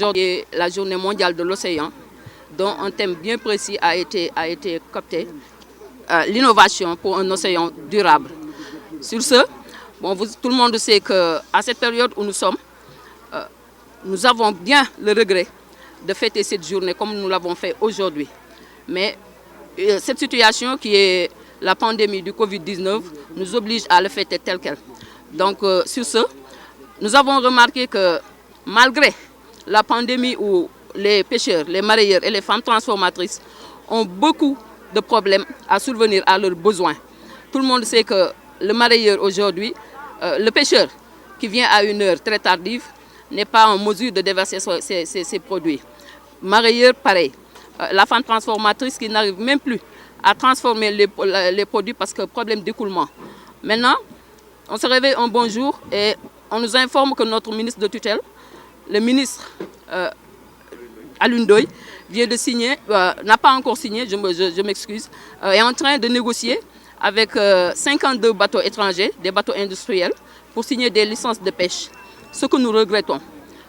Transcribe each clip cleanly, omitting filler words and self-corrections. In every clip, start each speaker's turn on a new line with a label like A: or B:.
A: Aujourd'hui est la journée mondiale de l'océan, dont un thème bien précis a été capté, l'innovation pour un océan durable. Sur ce, bon, tout le monde sait qu'à cette période où nous sommes, nous avons bien le regret de fêter cette journée comme nous l'avons fait aujourd'hui. Mais cette situation qui est la pandémie du Covid-19 nous oblige à le fêter tel quel. Donc sur ce, nous avons remarqué que malgré la pandémie où les pêcheurs, les mareyeurs et les femmes transformatrices ont beaucoup de problèmes à survenir à leurs besoins. Tout le monde sait que le mareyeur aujourd'hui, le pêcheur qui vient à une heure très tardive, n'est pas en mesure de déverser ses produits. Mareyeur, pareil. La femme transformatrice qui n'arrive même plus à transformer les produits parce que problème d'écoulement. Maintenant, on se réveille un bon jour et on nous informe que notre ministre de tutelle, le ministre Alioune Ndoye, vient de signer, n'a pas encore signé, je m'excuse, est en train de négocier avec 52 bateaux étrangers, des bateaux industriels, pour signer des licences de pêche. Ce que nous regrettons.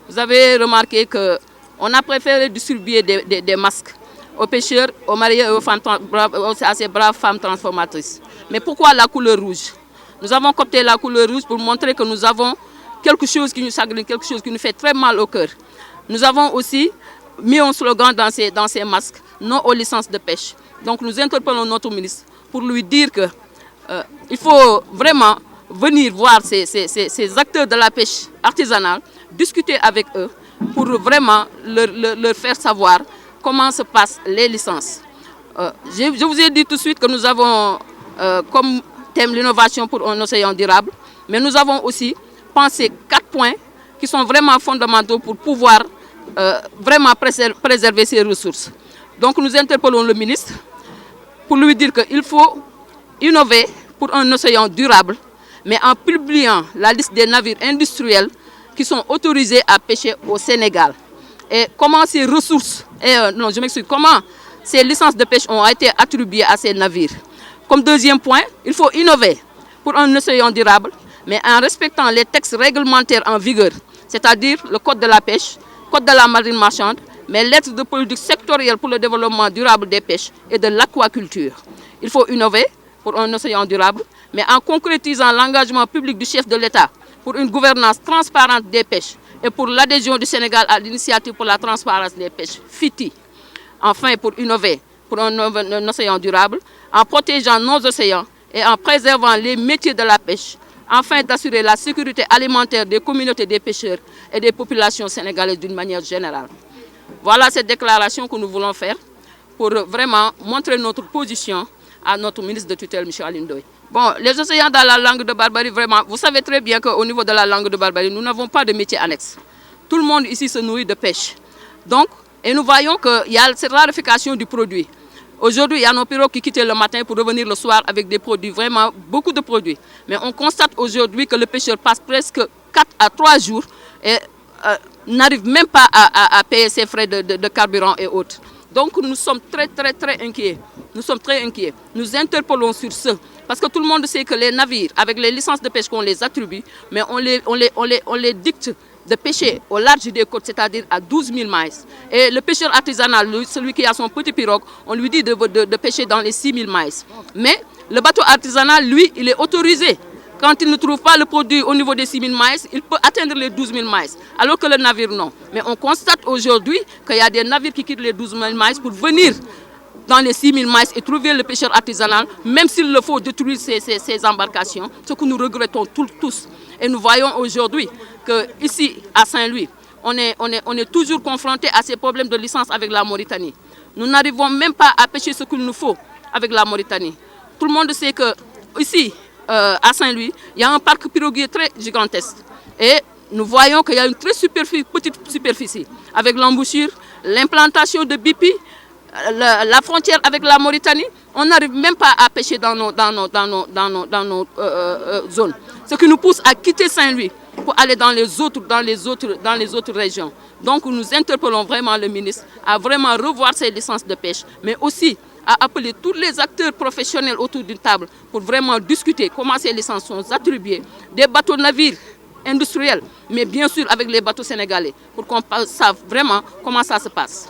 A: Vous avez remarqué qu'on a préféré distribuer des masques aux pêcheurs, aux mariés et à ces braves femmes transformatrices. Mais pourquoi la couleur rouge? Nous avons coopté la couleur rouge pour montrer que nous avons quelque chose qui nous chagrine, quelque chose qui nous fait très mal au cœur. Nous avons aussi mis un slogan dans ces masques, non aux licences de pêche. Donc nous interpellons notre ministre pour lui dire qu'il faut vraiment venir voir ces acteurs de la pêche artisanale, discuter avec eux pour vraiment leur faire savoir comment se passent les licences. Je vous ai dit tout de suite que nous avons comme thème l'innovation pour un océan durable, mais nous avons aussi pensé 4 points qui sont vraiment fondamentaux pour pouvoir vraiment préserver ces ressources. Donc nous interpellons le ministre pour lui dire qu'il faut innover pour un océan durable, mais en publiant la liste des navires industriels qui sont autorisés à pêcher au Sénégal. Et comment ces ressources, comment ces licences de pêche ont été attribuées à ces navires. Comme deuxième point, il faut innover pour un océan durable, mais en respectant les textes réglementaires en vigueur, c'est-à-dire le code de la pêche, le code de la marine marchande, mais lettres de politique sectorielle pour le développement durable des pêches et de l'aquaculture. Il faut innover pour un océan durable, mais en concrétisant l'engagement public du chef de l'État pour une gouvernance transparente des pêches et pour l'adhésion du Sénégal à l'initiative pour la transparence des pêches, FITI. Enfin, pour innover pour un océan durable, en protégeant nos océans et en préservant les métiers de la pêche, afin d'assurer la sécurité alimentaire des communautés des pêcheurs et des populations sénégalaises d'une manière générale. Voilà cette déclaration que nous voulons faire pour vraiment montrer notre position à notre ministre de tutelle, M. Alioune Ndoye. Bon, les océans dans la langue de Barbarie, vraiment, vous savez très bien qu'au niveau de la langue de Barbarie, nous n'avons pas de métier annexe. Tout le monde ici se nourrit de pêche. Donc, et nous voyons qu'il y a cette raréfaction du produit. Aujourd'hui, il y a nos pirogues qui quittent le matin pour revenir le soir avec des produits, vraiment beaucoup de produits. Mais on constate aujourd'hui que le pêcheur passe presque 4 à 3 jours et n'arrive même pas à payer ses frais de carburant et autres. Donc nous sommes très inquiets. Nous sommes très inquiets. Nous interpellons sur ce. Parce que tout le monde sait que les navires, avec les licences de pêche qu'on les attribue, mais on les dicte de pêcher au large des côtes, c'est-à-dire à 12 000 miles. Et le pêcheur artisanal, celui qui a son petit pirogue, on lui dit de pêcher dans les 6 000 miles. Mais le bateau artisanal, lui, il est autorisé. Quand il ne trouve pas le produit au niveau des 6 000 miles, il peut atteindre les 12 000 miles, alors que le navire, non. Mais on constate aujourd'hui qu'il y a des navires qui quittent les 12 000 miles pour venir dans les 6 000 miles et trouver le pêcheur artisanal, même s'il le faut détruire ces embarcations, ce que nous regrettons tous. Et nous voyons aujourd'hui qu'ici, à Saint-Louis, on est toujours confronté à ces problèmes de licence avec la Mauritanie. Nous n'arrivons même pas à pêcher ce qu'il nous faut avec la Mauritanie. Tout le monde sait qu'ici, à Saint-Louis, il y a un parc piroguier très gigantesque. Et nous voyons qu'il y a une très petite superficie avec l'embouchure, l'implantation de BP, la frontière avec la Mauritanie. On n'arrive même pas à pêcher dans nos zones. Ce qui nous pousse à quitter Saint-Louis pour aller dans les autres régions. Donc nous interpellons vraiment le ministre à vraiment revoir ses licences de pêche, mais aussi à appeler tous les acteurs professionnels autour d'une table pour vraiment discuter comment ces licences sont attribuées. Des bateaux-navires industrielle, mais bien sûr avec les bateaux sénégalais, pour qu'on sache vraiment comment ça se passe.